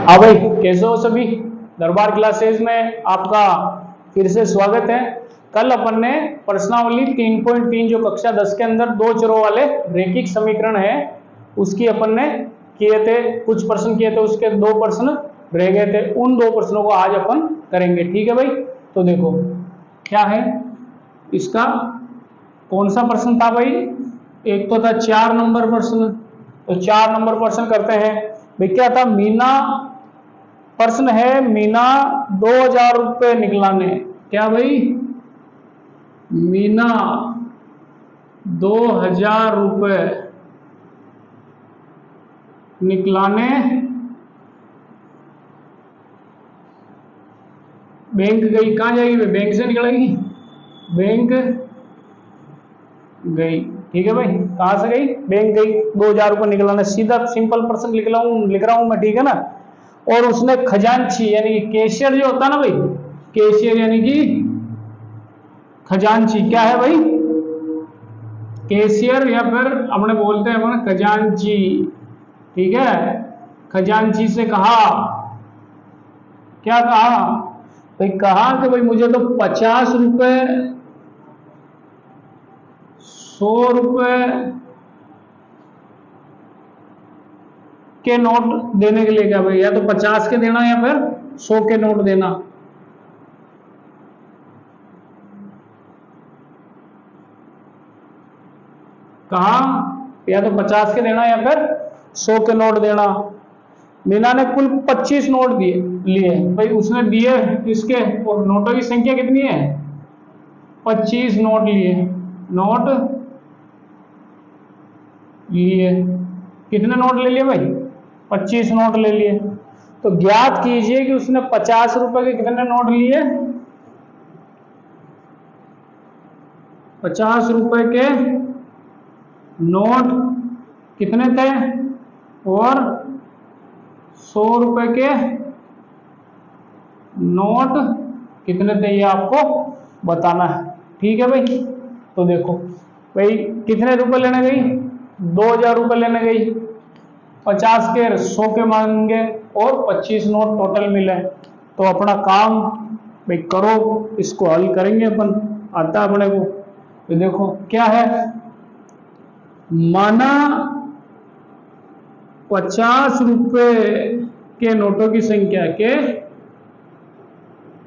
हाँ भाई, कैसे हो सभी। दरबार क्लासेस में आपका फिर से स्वागत है। कल अपन ने प्रश्नावली 3.3 जो कक्षा 10 के अंदर दो चरों वाले रैखिक समीकरण है उसकी अपन ने किए थे, कुछ प्रश्न किए थे, उसके दो प्रश्न रह गए थे। उन दो प्रश्नों को आज अपन करेंगे, ठीक है भाई। तो देखो क्या है इसका, कौन सा प्रश्न था भाई। एक तो था 4 नंबर प्रश्न, तो 4 नंबर प्रश्न करते हैं भाई। क्या था, मीना प्रश्न है, मीना 2000 रुपये निकलाने। क्या भाई, मीना 2000 रुपये निकलाने बैंक गई। कहां जाएगी भाई, बैंक से निकलेगी, बैंक गई, ठीक है भाई। कहां से गई, बैंक गई, 2000 रुपये निकलाने। सीधा सिंपल प्रश्न लिख रहा हूं मैं, ठीक है ना। और उसने खजांची यानी कि कैशियर जो होता है ना भाई, कैशियर यानी कि खजांची, क्या है भाई, कैशियर या फिर अपने बोलते हैं अपने खजांची, ठीक है। खजांची से कहा, क्या कहा भाई, कहा कि भाई मुझे तो 50 रुपए 100 रुपए के नोट देने के लिए। क्या भाई, या तो 50 के देना या फिर 100 के नोट देना। कहा या तो 50 के देना या फिर 100 के नोट देना। मीना ने कुल 25 नोट दिए लिए भाई, उसने दिए इसके, और नोटों की संख्या कितनी है, 25 नोट लिए। नोट लिए, कितने नोट ले लिए भाई, 25 नोट ले लिए। तो ज्ञात कीजिए कि उसने 50 रुपए के कितने नोट लिए, 50 रुपए के नोट कितने थे, और 100 रुपए के नोट कितने थे, ये आपको बताना है, ठीक है भाई। तो देखो भाई, कितने रुपए लेने गई, 2000 रुपए लेने गई, 50 के 100 के मांगे और 25 नोट टोटल मिले। तो अपना काम भाई करो, इसको हल करेंगे अपन, आता अपने को। तो देखो क्या है, माना 50 रुपए के नोटों की संख्या के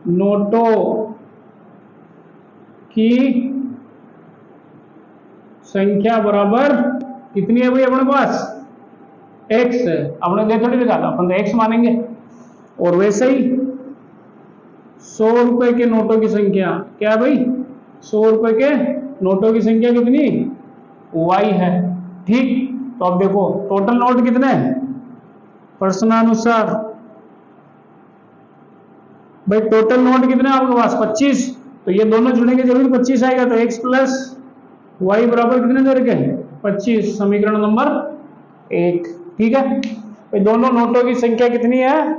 नोटों की संख्या बराबर कितनी है भाई अपने पास, x है। अपने दे थोड़ी लिखा था, अपन तो x मानेंगे। और वैसे ही 100 रुपए के नोटों की संख्या क्या है भाई, 100 रुपए के नोटों की संख्या कितनी, y है, ठीक। तो अब देखो टोटल नोट कितने हैं, प्रश्नानुसार भाई टोटल नोट कितने आपके पास, 25। तो ये दोनों जुड़ेंगे जरूर 25 आएगा। तो x प्लस वाई बराबर कितने दे रखे हैं, 25, समीकरण नंबर 1, ठीक है भाई। दोनों नोटों की संख्या कितनी है,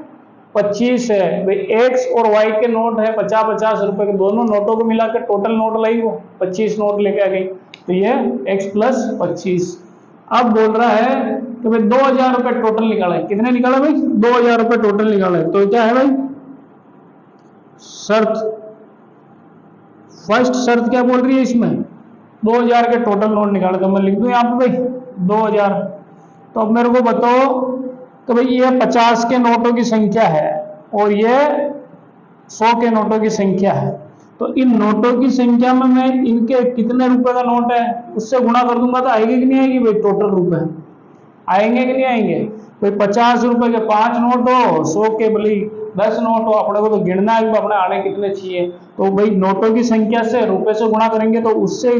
25 है भाई। x और y के नोट है 50-50 रुपए के, दोनों नोटों को मिलाकर टोटल नोट लाई, वो 25 नोट लेके आ गई। तो ये x प्लस 25। अब बोल रहा है कि भाई 2000 रुपए टोटल निकाला है। कितने निकाला भाई, 2000 रुपए टोटल निकाला है। तो क्या है भाई शर्त, फर्स्ट शर्त क्या बोल रही है इसमें, 2000 के टोटल नोट निकाले। तो मैं लिख दूं यहाँ पे भाई 2000। तो अब मेरे को बताओ तो भाई ये 50 के नोटों की संख्या है और ये 100 के नोटों की संख्या है। तो इन नोटों की संख्या में मैं इनके कितने रुपए का नोट है उससे गुणा कर दूंगा, तो आएगी कि नहीं आएगी भाई, टोटल रुपए आएंगे कि नहीं आएंगे भाई। 50 रुपए के 5 नोट हो, 100 के भले 10 नोट हो, अपने को तो गिनना है अपने आने कितने चाहिए। तो भाई नोटों की संख्या से रुपए से गुणा करेंगे तो उससे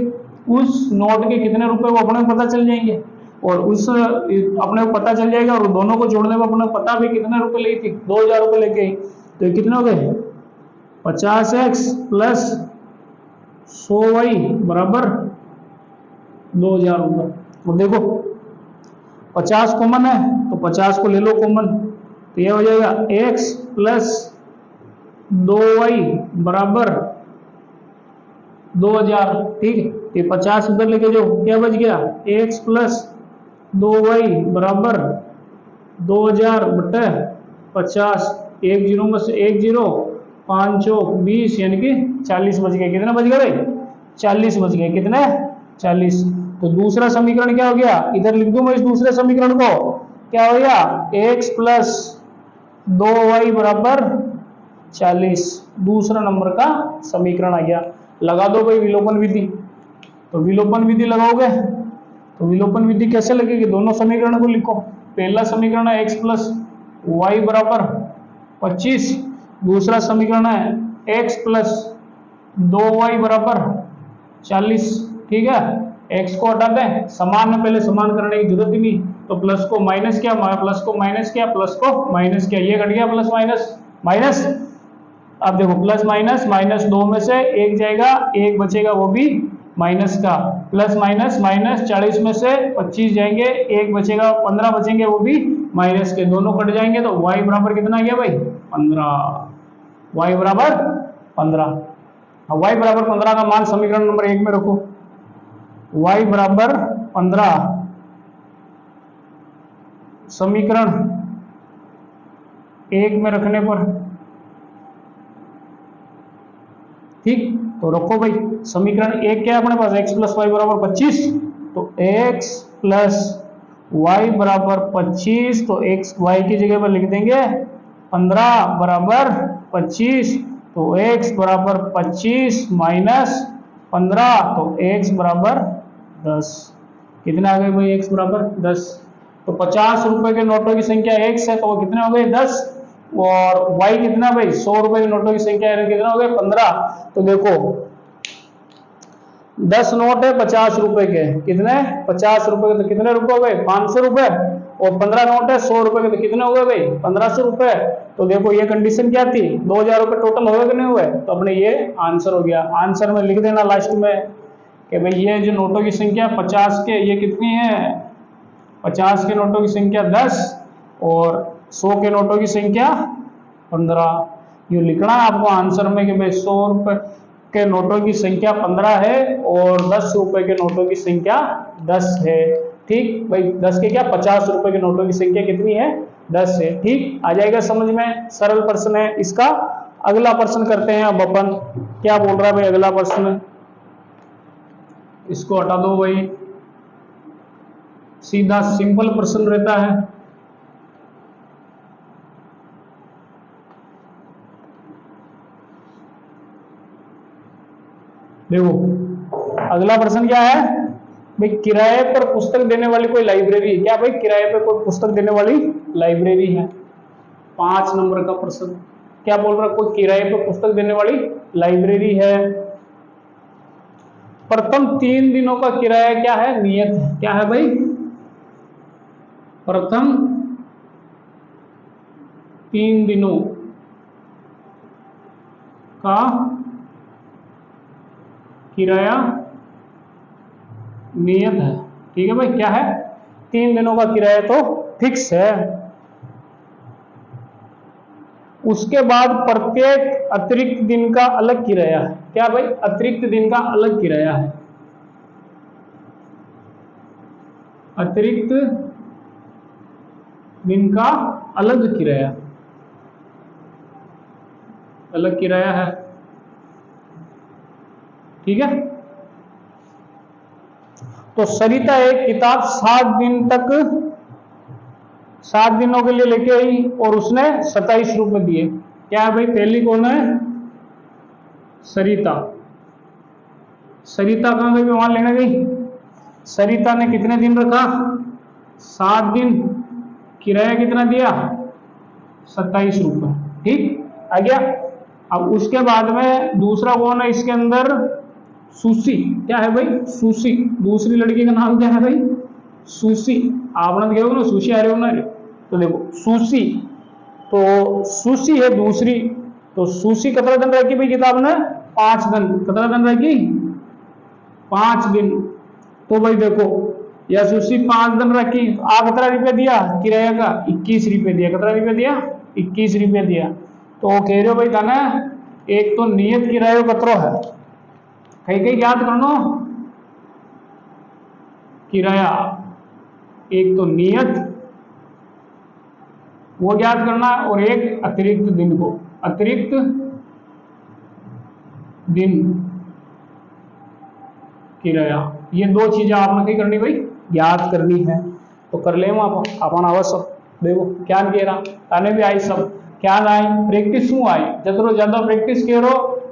उस नोट के कितने रुपए वो अपने को पता चल जाएंगे, और उस अपने को पता चल जाएगा। और दोनों को जोड़ने में अपने को पता भी कितने रुपए ली थी, 2000 रुपए लेके आई। तो ये कितने हो गए, 50x प्लस 100y बराबर 2000 रुपए। और देखो 50 कॉमन है तो 50 को ले लो कॉमन, तो ये हो जाएगा x प्लस 2y बराबर 2000, ठीक। ये 50 उधर लेके जाओ, क्या बच गया, x प्लस 2y बराबर 2000 बटे 50, एक जीरो में से एक जीरो, 5 चौक 20 यानी कि 40 बच गए। कितने बच गए भाई? 40 बच गए। कितने? 40। तो दूसरा समीकरण क्या हो गया? इधर लिख दूं मैं इस दूसरे समीकरण को, क्या हो गया? x प्लस 2y बराबर 40, दूसरा नंबर का समीकरण आ गया। लगा दो भाई विलोपन विधि। तो विलोपन विधि लगाओगे तो विलोपन विधि कैसे लगेगी? दोनों समीकरण को लिखो। पहला समीकरण है x प्लस वाई बराबर 25, दूसरा समीकरण है x प्लस 2y बराबर 40। ठीक है, x को हटा दें, समान में पहले समान करने की जरूरत ही नहीं। तो प्लस को माइनस किया, प्लस को माइनस किया, प्लस को माइनस किया, ये कट गया प्लस माइनस माइनस। अब देखो प्लस माइनस, माइनस 2 में से एक जाएगा, एक बचेगा वो भी माइनस का, प्लस माइनस माइनस, 40 में से 25 जाएंगे, एक बचेगा, 15 बचेंगे वो भी माइनस के, दोनों कट जाएंगे। तो y बराबर कितना आ गया भाई? 15। y बराबर 15। y बराबर 15 का मान समीकरण नंबर 1 में रखो। y बराबर 15 समीकरण 1 में रखने पर, ठीक, तो रखो भाई। समीकरण 1 क्या है अपने पास? x प्लस वाई बराबर 25, तो x प्लस वाई बराबर 25, तो x y की जगह पर लिख देंगे 15 बराबर 25, तो x बराबर 25 माइनस 15, तो x बराबर 10। कितने आ गए भाई? x बराबर 10। तो 50 रुपए के नोटों की संख्या x है, तो वो कितने हो गए? 10। और y कितना भाई? 100 रुपए के नोटों की संख्या है, कितना हो गया? 15। तो देखो 10 नोट है 50 रुपए के, कितने? 50 रुपए के, तो कितने रुपए हो गए? 500 रुपए। और 15 नोट है 100 रुपए के, तो कितने हो गए भाई? 1500 रुपए। तो देखो ये कंडीशन क्या थी? 2000 रुपए टोटल हुए कि नहीं हुए? तो अपने ये आंसर हो गया। आंसर में लिख देना लास्ट में कि भाई ये जो नोटों की संख्या 50 के, ये कितनी है? 50 के नोटों की संख्या 10 और 100 के नोटों की संख्या 15। ये लिखना है आपको आंसर में कि भाई 100 रुपए के नोटों की संख्या 15 है और 10 रुपए के नोटों की संख्या 10 है। ठीक भाई, 10 के क्या? 50 रुपए के नोटों की संख्या कितनी है? 10 है। ठीक, आ जाएगा समझ में? सरल प्रश्न है इसका। अगला प्रश्न करते हैं अब अपन। क्या बोल रहा है भाई अगला प्रश्न? इसको हटा दो भाई, सीधा सिंपल प्रश्न रहता है। देखो अगला प्रश्न क्या है भाई? किराए पर पुस्तक देने वाली कोई लाइब्रेरी है क्या? भाई किराए पर कोई पुस्तक देने वाली लाइब्रेरी है। 5 नंबर का प्रश्न क्या बोल रहा है? कोई किराए पर पुस्तक देने वाली लाइब्रेरी है। प्रथम 3 दिनों का किराया क्या है? नियत है। क्या है भाई? प्रथम 3 दिनों का किराया नियत है। ठीक है भाई, क्या है? 3 दिनों का किराया तो फिक्स है। उसके बाद प्रत्येक अतिरिक्त दिन का अलग किराया है। क्या भाई? अतिरिक्त दिन का अलग किराया है। अतिरिक्त दिन का अलग किराया, अलग किराया है। ठीक है, तो सरिता एक किताब 7 दिनों के लिए लेके आई और उसने 27 रुपए दिए। क्या है भाई? पहली कौन है? सरिता। सरिता कहां गई? वहां लेने गई। सरिता ने कितने दिन रखा? 7 दिन। किराया कितना दिया? 27 रुपए। ठीक, आ गया। अब उसके बाद में दूसरा कौन है इसके अंदर? सुशी। क्या है भाई? सुशी। दूसरी लड़की का नाम क्या है भाई? सुशी। आपने देखो ना, सुशी आ रहे हो ना? तो देखो सुशी, तो सुशी है दूसरी। तो सुशी कितना दिन रखी भाई किताब ने? 5 दिन। कितना दिन रखी? 5 दिन। तो भाई देखो या सुशी 5 दिन रखी, आप कितना रुपया दिया किराया का? 21 रुपये दिया। कितना रुपया दिया? 21 रुपये दिया। तो कह रहे हो भाई था ना, एक तो नियत किराया कतरो है, कहीं कहीं याद करना किराया। एक तो नियत वो ज्ञात करना है, और एक अतिरिक्त दिन को, अतिरिक्त दिन किराया, ये दो चीजें आपने क्या करनी भाई, ज्ञात करनी है। तो कर ले अपन आवश्यक देखो क्या कह रहा ताने भी आई सब क्या आई प्रेक्टिस शू आई, जतरो ज्यादा प्रेक्टिस करो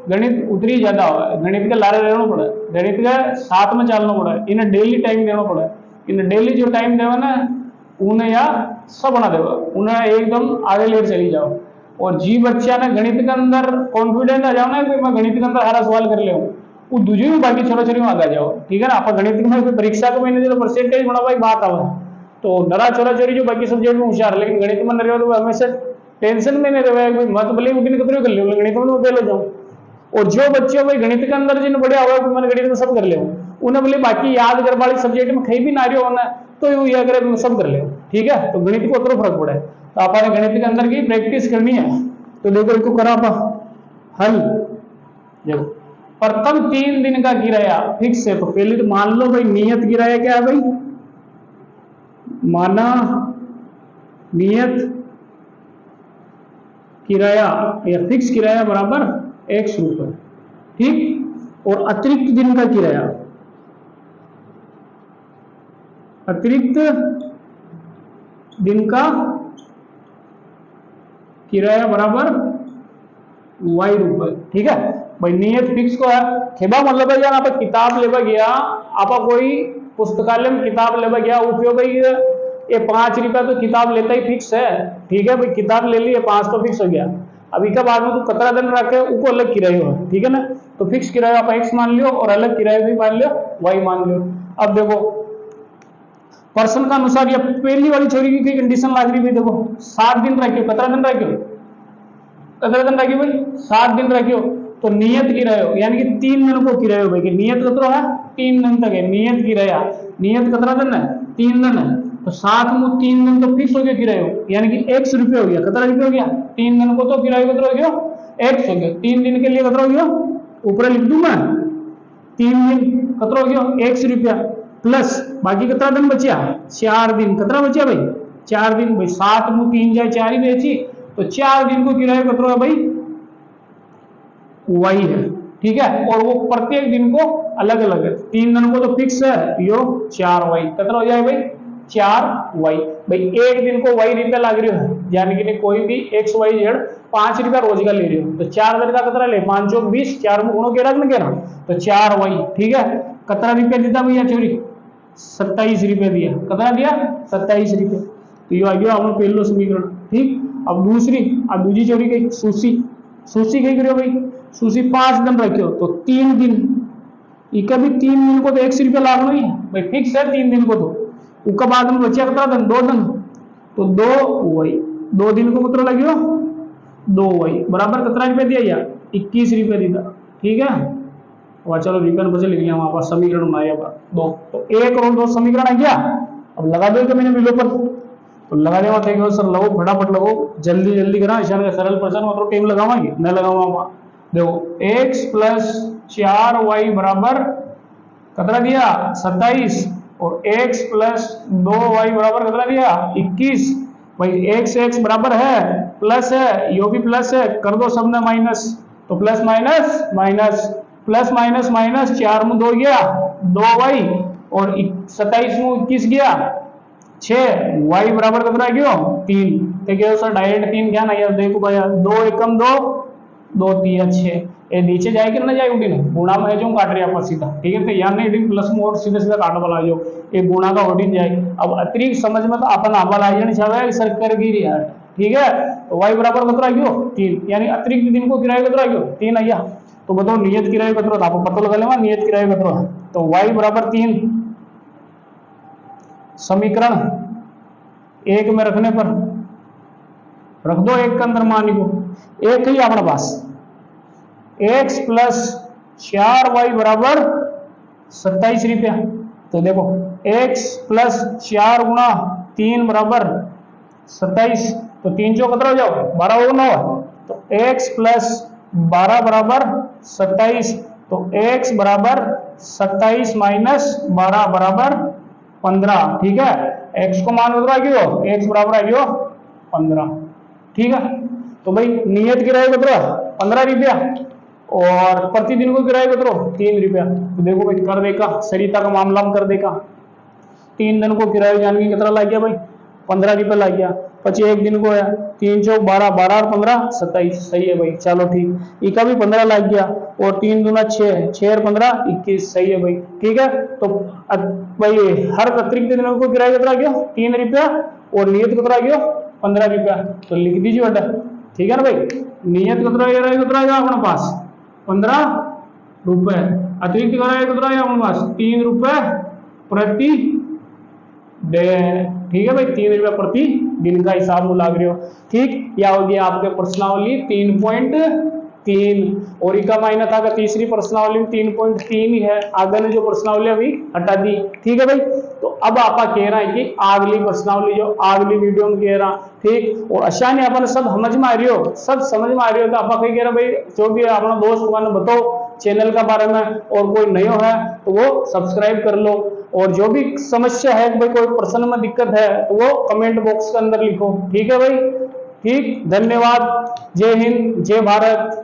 गणित उतरी ज्यादा हो, गणित के लारे रहना पड़े, गणित के साथ में चलना पड़े, इन्हें डेली टाइम देना पड़े, इन्हें डेली जो टाइम देवे ना उन्हें या सब बना देगा, उन्हें एकदम आगे लेकर चली जाओ। और जी बच्चा ने गणित के अंदर कॉन्फिडेंट आ जाओ ना कि मैं गणित के अंदर हर सवाल कर ले, वो दूसरी में बाकी छोटा छोटी में आगे जाओ, ठीक है ना। आप गणित में परीक्षा के महीने जो परसेंटेज बड़ा भाई बात आवा, तो नरा छोरा छोरी जो बाकी सब्जेक्ट में होशियार, लेकिन गणित में नहीं रहे तो हमेशा टेंशन में नहीं रहे, मत भले उठने कतरे कर ले गणित में फेल हो जाऊँ। और जो बच्चे भाई गणित के अंदर जिन बढ़िया हुआ कि मैंने गणित में सब कर ले, उन्हें भले बाकी याद कर वाली सब्जेक्ट में कहीं भी ना रही होना तो ये अगर सब कर ले, ठीक है। तो गणित को उतना फर्क पड़ा है, तो आपने गणित के अंदर की प्रैक्टिस करनी है। तो देखो इसको करा आप हल, देखो प्रथम 3 दिन का किराया फिक्स है, तो पहले तो मान लो भाई नियत किराया क्या है भाई, माना नियत किराया या फिक्स किराया बराबर X रुपए, ठीक। और अतिरिक्त दिन का किराया, अतिरिक्त दिन का किराया बराबर Y रुपए, ठीक है भाई। नियत फिक्स को है खेबा मतलब है, आप किताब लेवा गया, आप कोई पुस्तकालय में किताब लेवा गया, उपयोग भाई ये 5 रुपया तो किताब लेता ही फिक्स है, ठीक है भाई। किताब ले ली 5 तो फिक्स हो गया। अभी का बाद में तो 17 दिन रखे उसको अलग किराया हो, ठीक है ना। तो फिक्स किराया आप X मान लियो और अलग किराया भी मान लियो Y मान लियो। अब देखो पर्सन का अनुसार ये पहली वाली छोरी की कंडीशन लाग रही है, देखो 7 दिन रखियो, 17 दिन रखियो, 17 दिन रखियो भाई, 7 दिन रखियो। तो नियत किराया यानी कि 3 दिन को किराया भाई, नियत कतरो है 3 दिन तक है नियत किराया, नियत कितना दिन है 3 दिन है। तो 7 में 3 दिन तो फिक्स हो गया किराया, यानी कि X रुपये हो गया, कितना रुपये हो गया 3 दिन को, तो किराया कितना हो गया X हो गया। 3 दिन के लिए कितना हो गया, ऊपर लिख दूं मैं 3 दिन कितना हो गया X रुपया, प्लस बाकी कितना दिन बचा 4 दिन, कितना बचा भाई 4 दिन भाई, 7 में 3 जाए 4 ही बेची, तो 4 दिन को किराया कितना है भाई Y है, ठीक है। और वो प्रत्येक दिन को अलग अलग है, 3 दिन को तो फिक्स है यो 4Y, कितना हो जाए भाई 4Y भाई। एक दिन को Y रुपया लग रही है, यानी कि कोई भी XYZ 5 रुपया रोज का ले रही हो, तो 4 दिन का कितना ले 5 चौक 20, 4 में गुणों के रख ना कह, तो 4Y, ठीक है। कितना रुपया देता भैया चोरी 27 रुपया दिया, कितना दिया 27 रुपया। तो ये आ गया अपना पहलो समीकरण, ठीक। अब दूसरी चोरी की सूसी कही करो भाई, सूसी 5 दिन रखियो, तो 3 दिन इका भी 3 दिन को तो X रुपया लागना ही भाई, फिक्स है 3 दिन को। तो उसका बाद में बचा कितना दिन 2 दिन, तो 2Y, 2 दिन को कितना लगियो 2Y बराबर कितना रुपया दिया यार 21 रुपया दिया, ठीक है। और चलो रिबन बचे लिख लिया वहां पर समीकरण बनाया दो, तो 1 और 2 समीकरण आ गया। अब लगा दो मैंने बिलो पर, तो लगा देवा देखो सर, लगो फटाफट लगो, जल्दी जल्दी करा, इशारे का सरल प्रश्न मतलब टाइम लगावांगे न लगावा। देखो x प्लस 4y बराबर कितना दिया 27, और x प्लस 2y बराबर कितना दिया 21 भाई। x बराबर है प्लस है, यो भी प्लस है, कर दो सबने माइनस, तो plus minus minus, plus minus minus, 4 में 2 गया 2y, और 27 में 21 गया 6, y बराबर कितना गया 3। तो सर डायरेक्ट 3 क्या ना यार, देखो भाई 2 एकम 2, 2 3 6, ये नीचे जाएगी ना जाए उठी गुणा में जो काट रहे आप सीधा, ठीक है। तो यार नहीं प्लस में और सीधा सीधा काट वाला जो ये गुणा का उठी जाए। अब अतिरिक्त समझ में तो अपन आवा ला जाए सर कर गिरी यार, ठीक है। तो y बराबर कितना गयो 3, यानी अतिरिक्त दिन को किराया कितना गयो 3 आया। तो बताओ नियत किराया कितना था, आपको पता लगा लेना नियत किराया कितना है। तो y बराबर 3 समीकरण 1 में रखने पर रख दो, 1 के अंदर मान को 1 ही अपने पास, x प्लस 4y बराबर 27 रुपया। तो देखो x प्लस 4 गुणा 3 बराबर 27, तो 3 जो कितना हो जाओ 12 हो 9, तो x प्लस 12 बराबर 27, तो x बराबर 27 माइनस 12 बराबर 15, ठीक है। x को मान कितना आ गयो, x बराबर आ गयो 15। ठीक है, तो भाई नियत किराया कितना 15 रुपया और प्रतिदिन को किराया कितना 3 रुपया। तो देखो भाई कर देगा, सरिता का मामला में कर देगा, 3 दिन को किराया जाने की कितना लग गया भाई 15 रुपया लग गया। पची एक दिन को है 3 चौक 12, 12 और 15 27। सही है भाई, चलो ठीक, इका भी 15 लग गया और 3 दूना 6, 6 और 15 21। सही है भाई, ठीक है। तो भाई हर अतिरिक्त दिनों को किराया कितना गया 3 रुपया और नियत कितना गया 15 रुपया। तो लिख दीजिए बेटा, ठीक है ना भाई। नियत कितना गया अपने पास 15 रुपए, अतिरिक्त किराया कितना गया अपने पास 3 रुपए प्रति दिन। ठीक है भाई, 3 रुपया प्रति दिन का हिसाब में लाग रहे हो। ठीक, या हो गया आपके प्रश्नावली 3.3 और इका मायना था कि तीसरी प्रश्नावली में 3.3 ही है, आगे ने जो प्रश्नावली अभी हटा दी। ठीक है भाई, तो अब आपा कह रहा है कि अगली प्रश्नावली जो अगली वीडियो में कह रहा, ठीक। और आसानी अपन सब समझ में आ रही हो, सब समझ में आ रही हो, तो आपा कह रहा भाई जो भी अपना दोस्त माने बताओ चैनल का बारे में, और कोई नयो है तो वो सब्सक्राइब कर लो, और जो भी समस्या है भाई कोई प्रश्न में दिक्कत है तो वो कमेंट बॉक्स के अंदर लिखो। ठीक है भाई, ठीक, धन्यवाद, जय हिंद, जय भारत।